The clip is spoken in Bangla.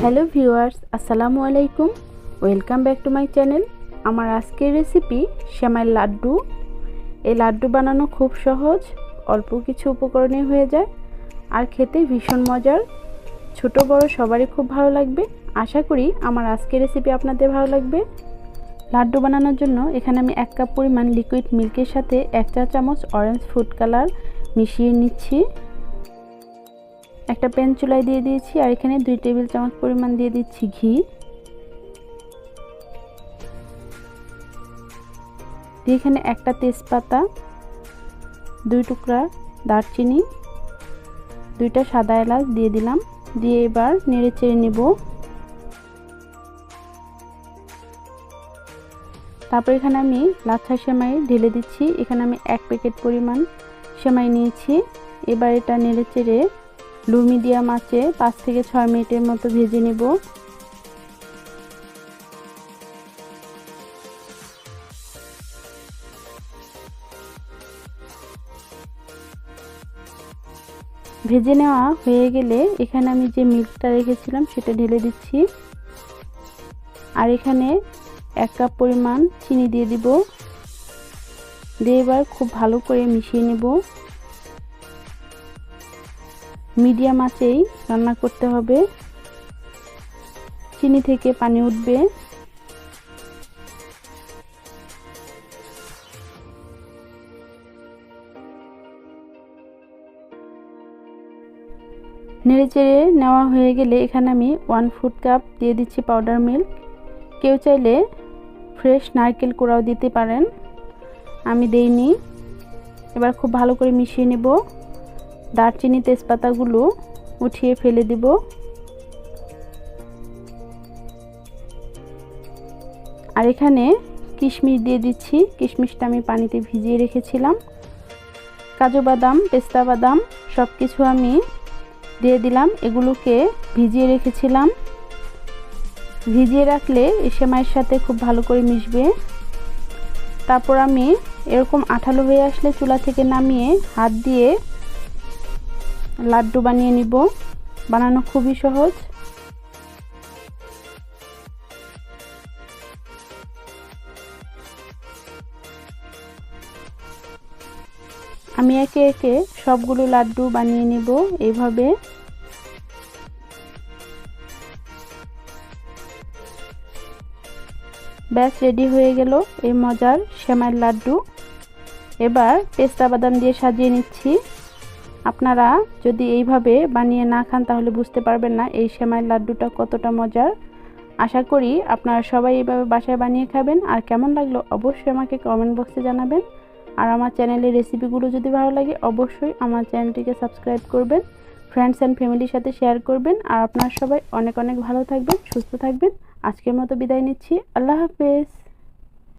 হ্যালো ভিউয়ার্স, আসসালামু আলাইকুম। Welcome back to my channel. আমার আজকের রেসিপি সেমাইয়ের লাড্ডু। এই লাড্ডু বানানো খুব সহজ, অল্প কিছু উপকরণে হয়ে যায় আর খেতে ভীষণ মজার। ছোট বড় সবারই খুব ভালো লাগবে। আশা করি আমার আজকের রেসিপি আপনাদের ভালো লাগবে। লাড্ডু বানানোর জন্য এখানে আমি 1 কাপ পরিমাণ লিকুইড মিল্কের সাথে 1 চা চামচ অরেঞ্জ ফুড কালার মিশিয়ে নিচ্ছি। একটা প্যান চুলায় দিয়ে দিয়েছি আর এখানে 2 টেবিল চামচ পরিমাণ দিয়ে দিচ্ছি ঘি। দিয়ে এখানে একটা তেজপাতা, 2 টুকরা দারচিনি, 2টা সাদা এলাচ দিয়ে দিলাম। দিয়ে এবার নেড়ে চেড়ে নেব। তারপর এখানে আমি লাচ্ছা সেমাই ঢেলে দিচ্ছি। এখানে আমি 1 প্যাকেট পরিমাণ সেমাই নিয়েছি। এবার এটা নেড়ে চেড়ে লো মিডিয়াম আঁচে 5 থেকে 6 মিনিটের মতো ভেজে নেব। ভেজে নেওয়া হয়ে গেলে এখানে আমি যে মিল্কটা রেখেছিলাম সেটা ঢেলে দিচ্ছি। আর এখানে 1 কাপ পরিমাণ চিনি দিয়ে দিব। দিয়ে এবার খুব ভালো করে মিশিয়ে নেব। মিডিয়াম আঁচেই রান্না করতে হবে। চিনি থেকে পানি উঠবে। নেড়েচেড়ে নেওয়া হয়ে গেলে এখানে আমি 1 ফুড কাপ দিয়ে দিচ্ছি পাউডার মিল্ক। কেউ চাইলে ফ্রেশ নারকেল কোড়াও দিতে পারেন, আমি দেইনি। এবার খুব ভালো করে মিশিয়ে নেব। দারচিনি তেজপাতাগুলো উঠিয়ে ফেলে দিব। আর এখানে কিশমিশ দিয়ে দিচ্ছি। কিশমিশটা আমি পানিতে ভিজিয়ে রেখেছিলাম। কাজু বাদাম, পেস্তা বাদাম সব কিছু আমি দিয়ে দিলাম। এগুলোকে ভিজিয়ে রেখেছিলাম। ভিজিয়ে রাখলে এই সেমাইয়ের সাথে খুব ভালো করে মিশবে। তারপর আমি এরকম আঠালো হয়ে আসলে চুলা থেকে নামিয়ে হাত দিয়ে লাড্ডু বানিয়ে নিব। বানানো খুবই সহজ। আমি একে একে সবগুলো লাড্ডু বানিয়ে নিব এইভাবে। ব্যাস রেডি হয়ে গেল এই মজার সেমাইয়ের লাড্ডু। এবার পেস্তা বাদাম দিয়ে সাজিয়ে নিচ্ছি। আপনারা যদি এইভাবে বানিয়ে না খান তাহলে বুঝতে পারবেন না এই সেমাইয়ের লাড্ডুটা কতটা মজার। আশা করি আপনারা সবাই এইভাবে বাসায় বানিয়ে খাবেন। আর কেমন লাগলো অবশ্যই আমাকে কমেন্ট বক্সে জানাবেন। আর আমার চ্যানেলের রেসিপিগুলো যদি ভালো লাগে অবশ্যই আমার চ্যানেলটিকে সাবস্ক্রাইব করবেন, ফ্রেন্ডস অ্যান্ড ফ্যামিলির সাথে শেয়ার করবেন। আর আপনারা সবাই অনেক অনেক ভালো থাকবেন, সুস্থ থাকবেন। আজকের মতো বিদায় নিচ্ছি। আল্লাহ হাফেজ।